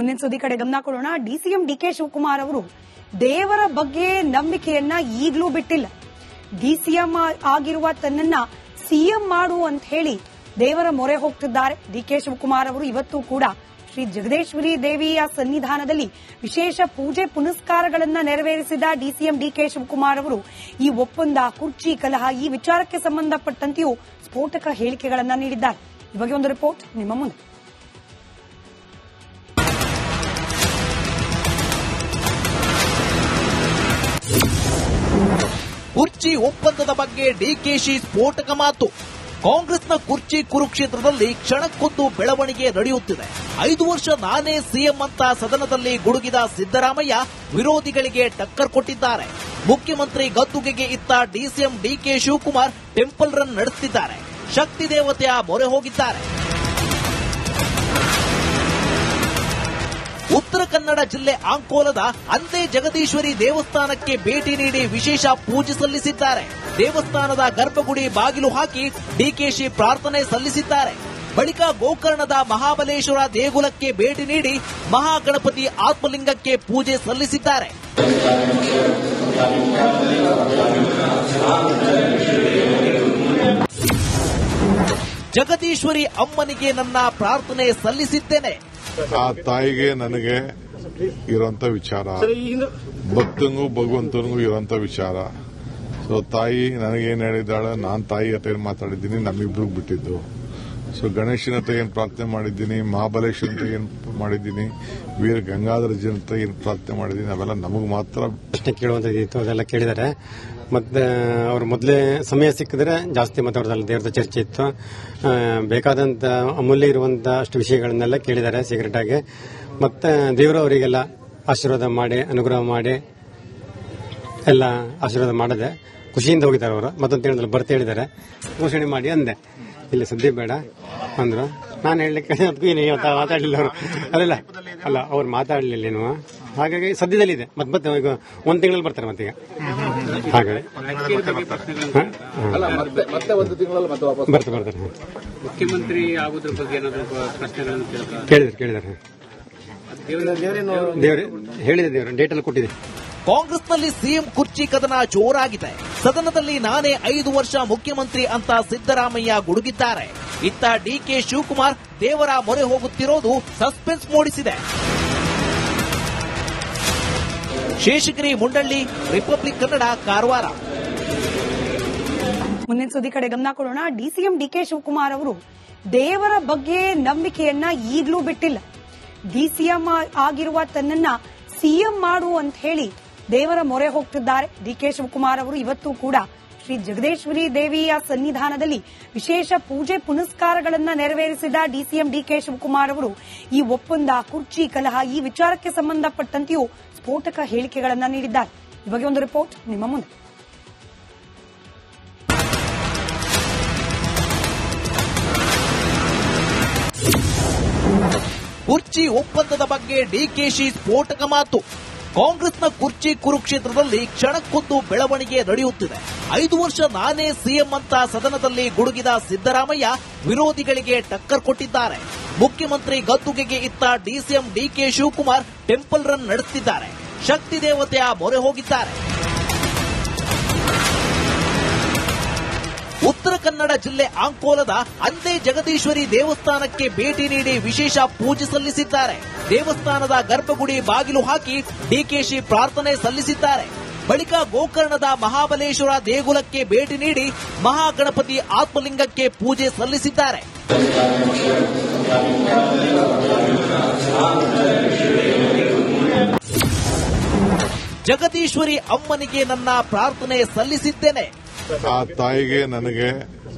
ಮುಂದಿನ ಸುದ್ದಿ ಕಡೆ ಗಮನ ಕೊಡೋಣ. ಡಿಸಿಎಂ ಡಿಕೆ ಶಿವಕುಮಾರ್ ಅವರು ದೇವರ ಬಗ್ಗೆ ನಂಬಿಕೆಯನ್ನ ಈಗಲೂ ಬಿಟ್ಟಿಲ್ಲ. ಡಿಸಿಎಂ ಆಗಿರುವ ತನ್ನನ್ನ ಸಿಎಂ ಮಾಡು ಅಂತ ಹೇಳಿ ದೇವರ ಮೊರೆ ಹೋಗ್ತಿದ್ದಾರೆ. ಡಿಕೆ ಶಿವಕುಮಾರ್ ಅವರು ಇವತ್ತು ಕೂಡ ಶ್ರೀ ಜಗದೀಶ್ವರಿ ದೇವಿಯ ಸನ್ನಿಧಾನದಲ್ಲಿ ವಿಶೇಷ ಪೂಜೆ ಪುನಸ್ಕಾರಗಳನ್ನ ನೆರವೇರಿಸಿದ ಡಿಸಿಎಂ ಡಿಕೆ ಶಿವಕುಮಾರ್ ಅವರು ಈ ಒಪ್ಪಂದ, ಕುರ್ಚಿ ಕಲಹ ಈ ವಿಚಾರಕ್ಕೆ ಸಂಬಂಧಪಟ್ಟಂತೆಯೂ ಸ್ಫೋಟಕ ಹೇಳಿಕೆಗಳನ್ನ ನೀಡಿದ್ದಾರೆ. ಈ ಬಗ್ಗೆ ಒಂದು ರಿಪೋರ್ಟ್ ನಿಮ್ಮ ಮುಂದೆ. ಕುರ್ಚಿ ಒಪ್ಪಂದದ ಬಗ್ಗೆ ಡಿಕೆಶಿ ಸ್ಫೋಟಕ ಮಾತು. ಕಾಂಗ್ರೆಸ್ನ ಕುರ್ಚಿ ಕುರುಕ್ಷೇತ್ರದಲ್ಲಿ ಕ್ಷಣಕ್ಕೊಂದು ಬೆಳವಣಿಗೆ ನಡೆಯುತ್ತಿದೆ. 5 ವರ್ಷ ನಾನೇ ಸಿಎಂ ಅಂತ ಸದನದಲ್ಲಿ ಗುಡುಗಿದ ಸಿದ್ದರಾಮಯ್ಯ ವಿರೋಧಿಗಳಿಗೆ ಟಕ್ಕರ್ ಕೊಟ್ಟಿದ್ದಾರೆ. ಮುಖ್ಯಮಂತ್ರಿ ಗದ್ದುಗೆಗೆ ಇತ್ತ DCM DK Shivakumar temple run ನಡೆಸುತ್ತಿದ್ದಾರೆ. ಶಕ್ತಿ ದೇವತೆಯ ಮೊರೆ ಹೋಗಿದ್ದಾರೆ. ಉತ್ತರ ಕನ್ನಡ ಜಿಲ್ಲೆ ಅಂಕೋಲದ ಅಂದೇ ಜಗದೀಶ್ವರಿ ದೇವಸ್ಥಾನಕ್ಕೆ ಭೇಟಿ ನೀಡಿ ವಿಶೇಷ ಪೂಜೆ ಸಲ್ಲಿಸಿದ್ದಾರೆ. ದೇವಸ್ಥಾನದ ಗರ್ಭಗುಡಿ ಬಾಗಿಲು ಹಾಕಿ ಡಿಕೆಶಿ ಪ್ರಾರ್ಥನೆ ಸಲ್ಲಿಸಿದ್ದಾರೆ. ಬಳಿಕ ಗೋಕರ್ಣದ ಮಹಾಬಲೇಶ್ವರ ದೇಗುಲಕ್ಕೆ ಭೇಟಿ ನೀಡಿ ಮಹಾಗಣಪತಿ ಆತ್ಮಲಿಂಗಕ್ಕೆ ಪೂಜೆ ಸಲ್ಲಿಸಿದ್ದಾರೆ. ಜಗದೀಶ್ವರಿ ಅಮ್ಮನಿಗೆ ನನ್ನ ಪ್ರಾರ್ಥನೆ ಸಲ್ಲಿಸಿದ್ದೇನೆ. ಆ ತಾಯಿಗೆ ನನಗೆ ಇರೋಂಥ ವಿಚಾರ, ಭಕ್ತಂಗೂ ಭಗವಂತನಿಗೂ ಇರೋಂಥ ವಿಚಾರ. ಸೊ ತಾಯಿ ನನಗೇನು ಹೇಳಿದ್ದಾಳೆ, ನಾನು ತಾಯಿ ಹತ್ರ ಏನು ಮಾತಾಡಿದ್ದೀನಿ, ನಮ್ಮಿಬ್ರಿಗೆ ಬಿಟ್ಟಿದ್ದು. ಸೊ ಗಣೇಶನ ಹತ್ರ ಏನು ಪ್ರಾರ್ಥನೆ ಮಾಡಿದ್ದೀನಿ, ಮಹಾಬಲೇಶ್ವರ ಹತ್ರ ಏನು ಮಾಡಿದ್ದೀನಿ, ವೀರ ಗಂಗಾಧರ ಜನ ಹತ್ರ ಏನು ಪ್ರಾರ್ಥನೆ ಮಾಡಿದ್ದೀನಿ, ಅವೆಲ್ಲ ನಮಗೆ ಮಾತ್ರ ಪ್ರಶ್ನೆ ಕೇಳುವಂಥದ್ದಿತ್ತು. ಅದೆಲ್ಲ ಕೇಳಿದ್ದಾರೆ. ಮತ್ತೆ ಅವರು ಮೊದಲೇ ಸಮಯ ಸಿಕ್ಕಿದ್ರೆ ಜಾಸ್ತಿ ಮಾತಾಡೋದಲ್ಲ, ದೇವರದ ಚರ್ಚೆ ಇತ್ತು. ಬೇಕಾದಂತ ಅಮೂಲ್ಯ ಇರುವಂತ ಅಷ್ಟು ವಿಷಯಗಳನ್ನೆಲ್ಲ ಕೇಳಿದ್ದಾರೆ ಸೀಕ್ರೆಟ್ ಆಗಿ. ಮತ್ತೆ ದೇವರು ಅವರಿಗೆಲ್ಲ ಆಶೀರ್ವಾದ ಮಾಡಿ, ಅನುಗ್ರಹ ಮಾಡಿ, ಎಲ್ಲ ಆಶೀರ್ವಾದ ಮಾಡದೆ ಖುಷಿಯಿಂದ ಹೋಗಿದ್ದಾರೆ. ಅವರು ಮತ್ತೊಂದು ತಿಂಗಳಲ್ಲಿ ಬರ್ತಾ ಹೇಳಿದ್ದಾರೆ, ಘೋಷಣೆ ಮಾಡಿ ಅಂದೆ. ಇಲ್ಲಿ ಸುದ್ದಿ ಬೇಡ ಅಂದ್ರು. ನಾನು ಹೇಳಲಿಕ್ಕೆ ಮಾತಾಡಲಿಲ್ಲ ಅವರು. ಅಲ್ಲ ಅವ್ರು ಮಾತಾಡಲಿಲ್ಲ ಏನು. ಹಾಗಾಗಿ ಸದ್ಯದಲ್ಲಿದೆ. ಮತ್ತೆ ಈಗ ಒಂದು ತಿಂಗಳಲ್ಲಿ ಬರ್ತಾರೆ. ಮತ್ತೀಗ ಹಾಗಾಗಿ ಬರ್ತಾರೆ. ಮುಖ್ಯಮಂತ್ರಿ ಆಗೋದ್ರ ಬಗ್ಗೆ ಕೇಳಿದ್ದಾರೆ. ದೇವರು ಹೇಳಿದೆ, ದೇವರು ಡೇಟ್ ಎಲ್ಲ ಕೊಟ್ಟಿದೆ. ಕಾಂಗ್ರೆಸ್ನಲ್ಲಿ ಸಿಎಂ ಕುರ್ಚಿ ಕದನ ಜೋರಾಗಿದೆ. ಸದನದಲ್ಲಿ ನಾನೇ 5 ವರ್ಷ ಮುಖ್ಯಮಂತ್ರಿ ಅಂತ ಸಿದ್ದರಾಮಯ್ಯ ಗುಡುಗಿದ್ದಾರೆ. ಇತ್ತ ಡಿಕೆ ಶಿವಕುಮಾರ್ ದೇವರ ಮೊರೆ ಹೋಗುತ್ತಿರೋದು ಸಸ್ಪೆನ್ಸ್ ಮೂಡಿಸಿದೆ. ಶೇಷಗಿರಿ ಮುಂಡಳ್ಳಿ, ರಿಪಬ್ಲಿಕ್ ಕನ್ನಡ, ಕಾರವಾರ. ಮುಂದಿನ ಸುದ್ದಿ ಕಡೆ ಗಮನ ಕೊಡೋಣ. ಡಿಸಿಎಂ ಡಿಕೆ ಶಿವಕುಮಾರ್ ಅವರು ದೇವರ ಬಗ್ಗೆ ನಂಬಿಕೆಯನ್ನ ಈಗಲೂ ಬಿಟ್ಟಿಲ್ಲ. ಡಿಸಿಎಂ ಆಗಿರುವ ತನ್ನನ್ನ ಸಿಎಂ ಮಾಡು ಅಂತ ಹೇಳಿ ದೇವರ ಮೊರೆ ಹೋಗ್ತಿದ್ದಾರೆ. ಡಿಕೆ ಶಿವಕುಮಾರ್ ಅವರು ಇವತ್ತು ಕೂಡ ಶ್ರೀ ಜಗದೀಶ್ವರಿ ದೇವಿಯ ಸನ್ನಿಧಾನದಲ್ಲಿ ವಿಶೇಷ ಪೂಜೆ ಪುನಸ್ಕಾರಗಳನ್ನ ನೆರವೇರಿಸಿದ ಡಿಸಿಎಂ ಡಿಕೆ ಶಿವಕುಮಾರ್ ಅವರು ಈ ಒಪ್ಪಂದ, ಕುರ್ಚಿ ಕಲಹ ಈ ವಿಚಾರಕ್ಕೆ ಸಂಬಂಧಪಟ್ಟಂತೆಯೂ ಸ್ಫೋಟಕ ಹೇಳಿಕೆಗಳನ್ನ ನೀಡಿದ್ದಾರೆ. ಈ ಬಗ್ಗೆ ಒಂದು ರಿಪೋರ್ಟ್ ನಿಮ್ಮ ಮುಂದೆ. ಕುರ್ಚಿ ಒಪ್ಪಂದದ ಬಗ್ಗೆ ಡಿಕೆಶಿ ಸ್ಫೋಟಕ ಮಾತು. ಕಾಂಗ್ರೆಸ್ನ ಕುರ್ಚಿ ಕುರುಕ್ಷೇತ್ರದಲ್ಲಿ ಕ್ಷಣಕ್ಕೊಂದು ಬೆಳವಣಿಗೆ ನಡೆಯುತ್ತಿದೆ. 5 ವರ್ಷ ನಾನೇ ಸಿಎಂ ಅಂತ ಸದನದಲ್ಲಿ ಗುಡುಗಿದ ಸಿದ್ದರಾಮಯ್ಯ ವಿರೋಧಿಗಳಿಗೆ ಟಕ್ಕರ್ ಕೊಟ್ಟಿದ್ದಾರೆ. ಮುಖ್ಯಮಂತ್ರಿ ಗದ್ದುಗೆಗೆ ಇತ್ತ DCM DK Shivakumar temple run ನಡೆಸುತ್ತಿದ್ದಾರೆ. ಶಕ್ತಿ ದೇವತೆಯ ಮೊರೆ ಹೋಗಿದ್ದಾರೆ. ಉತ್ತರ ಕನ್ನಡ ಜಿಲ್ಲೆ ಅಂಕೋಲದ ಅಂದೇ ಜಗದೀಶ್ವರಿ ದೇವಸ್ಥಾನಕ್ಕೆ ಭೇಟಿ ನೀಡಿ ವಿಶೇಷ ಪೂಜೆ ಸಲ್ಲಿಸಿದ್ದಾರೆ. ದೇವಸ್ಥಾನದ ಗರ್ಭಗುಡಿ ಬಾಗಿಲು ಹಾಕಿ ಡಿಕೆಶಿ ಪ್ರಾರ್ಥನೆ ಸಲ್ಲಿಸಿದ್ದಾರೆ. ಬಳಿಕ ಗೋಕರ್ಣದ ಮಹಾಬಲೇಶ್ವರ ದೇಗುಲಕ್ಕೆ ಭೇಟಿ ನೀಡಿ ಮಹಾಗಣಪತಿ ಆತ್ಮಲಿಂಗಕ್ಕೆ ಪೂಜೆ ಸಲ್ಲಿಸಿದ್ದಾರೆ. ಜಗದೀಶ್ವರಿ ಅಮ್ಮನಿಗೆ ನನ್ನ ಪ್ರಾರ್ಥನೆ ಸಲ್ಲಿಸಿದ್ದೇನೆ. ಆ ತಾಯಿಗೆ ನನಗೆ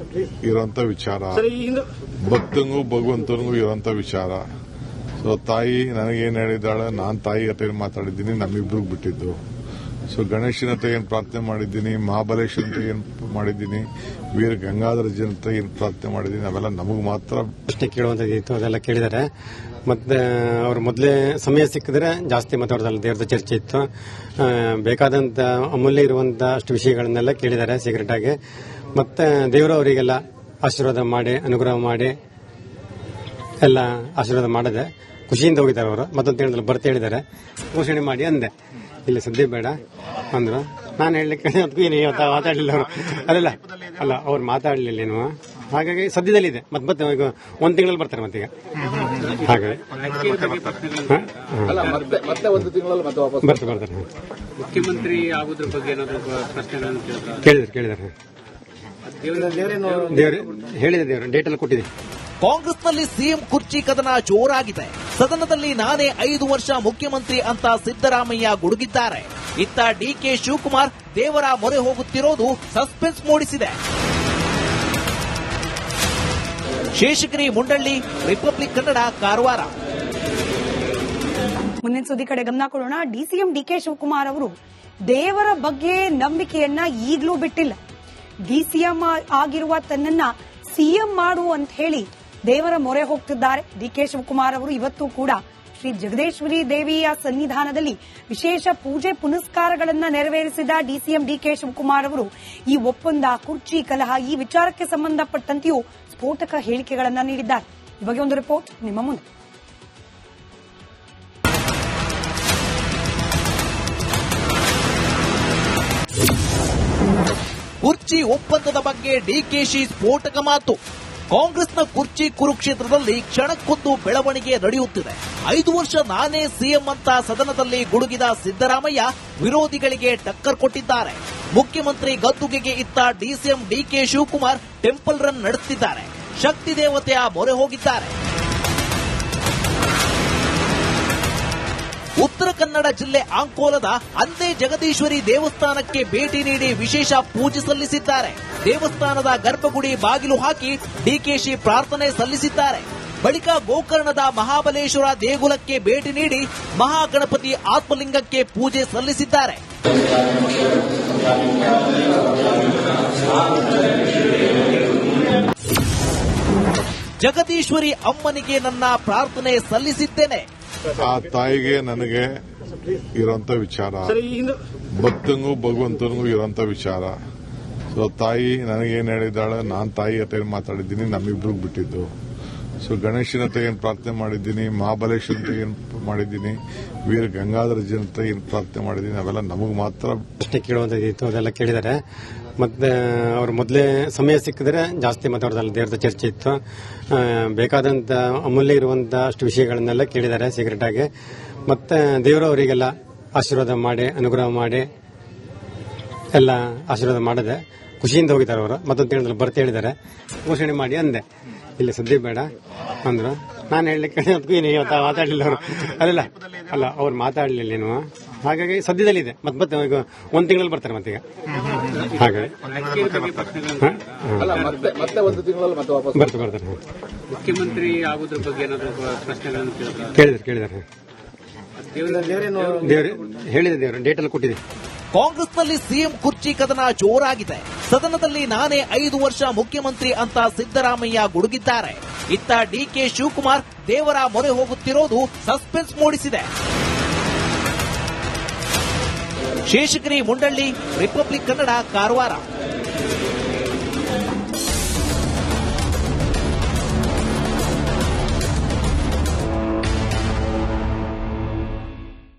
ಇರೋಂಥ ವಿಚಾರ, ಭಕ್ತಂಗೂ ಭಗವಂತನಿಗೂ ಇರೋಂಥ ವಿಚಾರ. ಸೊ ತಾಯಿ ನನಗೇನು ಹೇಳಿದ್ದಾಳೆ, ನಾನು ತಾಯಿ ಹತ್ರ ಏನು ಮಾತಾಡಿದ್ದೀನಿ, ನಮ್ಮಿಬ್ರಿಗೆ ಬಿಟ್ಟಿದ್ದು. ಸೊ ಗಣೇಶನ ಹತ್ರ ಏನು ಪ್ರಾರ್ಥನೆ ಮಾಡಿದ್ದೀನಿ, ಮಹಾಬಲೇಶ್ವರ ಹತ್ರ ಏನು ಮಾಡಿದ್ದೀನಿ, ವೀರ ಗಂಗಾಧರ ಜನ ಹತ್ರ ಏನು ಪ್ರಾರ್ಥನೆ ಮಾಡಿದ್ದೀನಿ, ಅವೆಲ್ಲ ನಮಗೆ ಮಾತ್ರ ಪ್ರಶ್ನೆ ಕೇಳುವಂಥದ್ದಿತ್ತು. ಅದೆಲ್ಲ ಕೇಳಿದ್ದಾರೆ. ಮತ್ತೆ ಅವರು ಮೊದಲೇ ಸಮಯ ಸಿಕ್ಕಿದ್ರೆ ಜಾಸ್ತಿ ಮಾತಾಡೋದಲ್ಲ, ದೇವರದ ಚರ್ಚೆ ಇತ್ತು. ಬೇಕಾದಂತ ಅಮೂಲ್ಯ ಇರುವಂತ ಅಷ್ಟು ವಿಷಯಗಳನ್ನೆಲ್ಲ ಕೇಳಿದ್ದಾರೆ ಸೀಕ್ರೆಟ್ ಆಗಿ. ಮತ್ತೆ ದೇವರು ಅವರಿಗೆಲ್ಲ ಆಶೀರ್ವಾದ ಮಾಡಿ, ಅನುಗ್ರಹ ಮಾಡಿ, ಎಲ್ಲ ಆಶೀರ್ವಾದ ಮಾಡದೆ ಖುಷಿಯಿಂದ ಹೋಗಿದ್ದಾರೆ ಅವರು. ಮತ್ತೊಂದು ತಿಂಗಳಲ್ಲಿ ಬರ್ತಾ ಹೇಳಿದ್ದಾರೆ, ಘೋಷಣೆ ಮಾಡಿ ಅಂದೆ. ಇಲ್ಲಿ ಸದ್ಯ ಬೇಡ ಅಂದ್ರು. ನಾನು ಹೇಳಲಿಕ್ಕೆ ಅದಕ್ಕೂ ಏನು ಇವತ್ತು ಮಾತಾಡಲಿಲ್ಲ ಅವರು. ಅಲ್ಲ ಅವ್ರು ಮಾತಾಡಲಿಲ್ಲ ಏನು. ಹಾಗಾಗಿ ಸದ್ಯದಲ್ಲಿದೆ. ಮತ್ತೆ ಈಗ ಒಂದು ತಿಂಗಳಲ್ಲಿ ಬರ್ತಾರೆ ಮತ್ತೀಗ. ಹಾಗಾಗಿ ಬರ್ತಾರೆ. ಮುಖ್ಯಮಂತ್ರಿ ಆಗೋದ್ರ ಬಗ್ಗೆ ಏನಾದರೂ ಪ್ರಶ್ನೆಗಳನ್ನು ಕೇಳಿದ್ದಾರೆ. ದೇವರು ಹೇಳಿದೆ, ದೇವರು ಡೇಟ್ ಎಲ್ಲ ಕೊಟ್ಟಿದೆ. ಕಾಂಗ್ರೆಸ್ನಲ್ಲಿ ಸಿಎಂ ಕುರ್ಚಿ ಕದನ ಜೋರಾಗಿದೆ. ಸದನದಲ್ಲಿ ನಾನೇ 5 ವರ್ಷ ಮುಖ್ಯಮಂತ್ರಿ ಅಂತ ಸಿದ್ದರಾಮಯ್ಯ ಗುಡುಗಿದ್ದಾರೆ. ಇತ್ತ ಡಿಕೆ ಶಿವಕುಮಾರ್ ದೇವರ ಮೊರೆ ಹೋಗುತ್ತಿರೋದು ಸಸ್ಪೆನ್ಸ್ ಮೂಡಿಸಿದೆ. ಶೇಷಗಿರಿ ಮುಂಡಳ್ಳಿ, ರಿಪಬ್ಲಿಕ್ ಕನ್ನಡ, ಕಾರವಾರ. ಮುಂದಿನ ಸುದ್ದಿ ಕಡೆ ಗಮನ ಕೊಡೋಣ. ಡಿಸಿಎಂ ಡಿಕೆ ಶಿವಕುಮಾರ್ ಅವರು ದೇವರ ಬಗ್ಗೆ ನಂಬಿಕೆಯನ್ನ ಈಗಲೂ ಬಿಟ್ಟಿಲ್ಲ. ಡಿಸಿಎಂ ಆಗಿರುವ ತನ್ನನ್ನ ಸಿಎಂ ಮಾಡು ಅಂತ ಹೇಳಿ ದೇವರ ಮೊರೆ ಹೋಗ್ತಿದ್ದಾರೆ. ಡಿಕೆ ಶಿವಕುಮಾರ್ ಅವರು ಇವತ್ತು ಕೂಡ ಶ್ರೀ ಜಗದೀಶ್ವರಿ ದೇವಿಯ ಸನ್ನಿಧಾನದಲ್ಲಿ ವಿಶೇಷ ಪೂಜೆ ಪುನಸ್ಕಾರಗಳನ್ನು ನೆರವೇರಿಸಿದ ಡಿಸಿಎಂ ಡಿಕೆ ಶಿವಕುಮಾರ್ ಅವರು ಈ ಒಪ್ಪಂದ, ಕುರ್ಚಿ ಕಲಹ ಈ ವಿಚಾರಕ್ಕೆ ಸಂಬಂಧಪಟ್ಟಂತೆಯೂ ಸ್ಫೋಟಕ ಹೇಳಿಕೆಗಳನ್ನು ನೀಡಿದ್ದಾರೆ. ಈ ಬಗ್ಗೆ ಒಂದು ರಿಪೋರ್ಟ್ ನಿಮ್ಮ ಮುಂದೆ. ಕುರ್ಚಿ ಒಪ್ಪಂದದ ಬಗ್ಗೆ ಡಿಕೆಶಿ ಸ್ಫೋಟಕ ಮಾತು. ಕಾಂಗ್ರೆಸ್ನ ಕುರ್ಚಿ ಕುರುಕ್ಷೇತ್ರದಲ್ಲಿ ಕ್ಷಣಕ್ಕೊಂದು ಬೆಳವಣಿಗೆ ನಡೆಯುತ್ತಿದೆ. 5 ವರ್ಷ ನಾನೇ ಸಿಎಂ ಅಂತ ಸದನದಲ್ಲಿ ಗುಡುಗಿದ ಸಿದ್ದರಾಮಯ್ಯ ವಿರೋಧಿಗಳಿಗೆ ಟಕ್ಕರ್ ಕೊಟ್ಟಿದ್ದಾರೆ. ಮುಖ್ಯಮಂತ್ರಿ ಗದ್ದುಗೆಗೆ ಇತ್ತ DCM DK Shivakumar temple run ನಡೆಸುತ್ತಿದ್ದಾರೆ. ಶಕ್ತಿ ದೇವತೆಯ ಮೊರೆ ಹೋಗಿದ್ದಾರೆ. ಉತ್ತರ ಕನ್ನಡ ಜಿಲ್ಲೆ ಅಂಕೋಲದ ಅಂದೇ ಜಗದೀಶ್ವರಿ ದೇವಸ್ಥಾನಕ್ಕೆ ಭೇಟಿ ನೀಡಿ ವಿಶೇಷ ಪೂಜೆ ಸಲ್ಲಿಸಿದ್ದಾರೆ. ದೇವಸ್ಥಾನದ ಗರ್ಭಗುಡಿ ಬಾಗಿಲು ಹಾಕಿ ಡಿಕೆಶಿ ಪ್ರಾರ್ಥನೆ ಸಲ್ಲಿಸಿದ್ದಾರೆ. ಬಳಿಕ ಗೋಕರ್ಣದ ಮಹಾಬಲೇಶ್ವರ ದೇಗುಲಕ್ಕೆ ಭೇಟಿ ನೀಡಿ ಮಹಾಗಣಪತಿ ಆತ್ಮಲಿಂಗಕ್ಕೆ ಪೂಜೆ ಸಲ್ಲಿಸಿದ್ದಾರೆ. ಜಗದೀಶ್ವರಿ ಅಮ್ಮನಿಗೆ ನನ್ನ ಪ್ರಾರ್ಥನೆ ಸಲ್ಲಿಸಿದ್ದೇನೆ. ಆ ತಾಯಿಗೆ ನನಗೆ ಇರೋಂತ ವಿಚಾರ, ಭಕ್ತಂಗೂ ಭಗವಂತನಿಗೂ ಇರೋಂತ ವಿಚಾರ. ಸೊ ತಾಯಿ ನನಗೇನು ಹೇಳಿದ್ದಾಳೆ, ನಾನು ತಾಯಿ ಹತ್ರ ಏನು ಮಾತಾಡಿದ್ದೀನಿ, ನಮ್ಮಿಬ್ರಿಗೆ ಬಿಟ್ಟಿದ್ದು. ಸೊ ಗಣೇಶನ ಹತ್ರ ಏನು ಪ್ರಾರ್ಥನೆ ಮಾಡಿದ್ದೀನಿ, ಮಹಾಬಲೇಶ್ವರ ಹತ್ರ ಏನು ಮಾಡಿದ್ದೀನಿ, ವೀರ ಗಂಗಾಧರ ಜನತೆ ಏನು ಪ್ರಾರ್ಥನೆ ಮಾಡಿದ್ದೀನಿ, ಅವೆಲ್ಲ ನಮಗೆ ಮಾತ್ರ ಪ್ರಶ್ನೆ ಕೇಳುವಂತದ್ದು ಅದೆಲ್ಲ ಕೇಳಿದ್ದಾರೆ. ಮತ್ತೆ ಅವ್ರು ಮೊದಲೇ ಸಮಯ ಸಿಕ್ಕಿದ್ರೆ ಜಾಸ್ತಿ ಮಾತಾಡೋದಲ್ಲ, ದೇವರದ ಚರ್ಚೆ ಇತ್ತು. ಬೇಕಾದಂತ ಅಮೂಲ್ಯ ಇರುವಂತಹ ಅಷ್ಟು ವಿಷಯಗಳನ್ನೆಲ್ಲ ಕೇಳಿದ್ದಾರೆ ಸೀಕ್ರೆಟ್ ಆಗಿ. ಮತ್ತೆ ದೇವರು ಅವರಿಗೆಲ್ಲ ಆಶೀರ್ವಾದ ಮಾಡಿ, ಅನುಗ್ರಹ ಮಾಡಿ, ಎಲ್ಲ ಆಶೀರ್ವಾದ ಮಾಡದೆ ಖುಷಿಯಿಂದ ಹೋಗಿದ್ದಾರೆ ಅವರು. ಮತ್ತೊಂದು ತಿಂಗಳಲ್ಲಿ ಬರ್ತಾ ಹೇಳಿದ್ದಾರೆ, ಘೋಷಣೆ ಮಾಡಿ ಅಂದೆ. ಇಲ್ಲಿ ಸದ್ಯ ಬೇಡ ಅಂದ್ರು. ನಾನು ಹೇಳಲಿಕ್ಕೆ ಅದಕ್ಕೂ ಏನು ಇವತ್ತು ಮಾತಾಡಲಿಲ್ಲ ಅವರು. ಅಲ್ಲ ಅವ್ರು ಮಾತಾಡಲಿಲ್ಲ ಏನು. ಹಾಗಾಗಿ ಸದ್ಯದಲ್ಲಿದೆ. ಮತ್ತೆ ಈಗ ಒಂದು ತಿಂಗಳಲ್ಲಿ ಬರ್ತಾರೆ ಮತ್ತೀಗ. ಹಾಗಾಗಿ ಬರ್ತಾರೆ. ಮುಖ್ಯಮಂತ್ರಿ ಆಗೋದ್ರ ಬಗ್ಗೆ ಏನಾದರೂ ಪ್ರಶ್ನೆಗಳನ್ನು ಕೇಳಿದ್ದಾರೆ. ದೇವರು ಹೇಳಿದೆ, ದೇವರು ಡೇಟ್ ಎಲ್ಲ ಕೊಟ್ಟಿದೆ. ಕಾಂಗ್ರೆಸ್ನಲ್ಲಿ ಸಿಎಂ ಕುರ್ಚಿ ಕದನ ಜೋರಾಗಿದೆ. ಸದನದಲ್ಲಿ ನಾನೇ 5 ವರ್ಷ ಮುಖ್ಯಮಂತ್ರಿ ಅಂತ ಸಿದ್ದರಾಮಯ್ಯ ಗುಡುಗಿದ್ದಾರೆ. ಇತ್ತ ಡಿಕೆ ಶಿವಕುಮಾರ್ ದೇವರ ಮೊರೆ ಹೋಗುತ್ತಿರೋದು ಸಸ್ಪೆನ್ಸ್ ಮೂಡಿಸಿದೆ. ಶೇಷಗಿರಿ ಮುಂಡಳ್ಳಿ, ರಿಪಬ್ಲಿಕ್ ಕನ್ನಡ, ಕಾರವಾರ.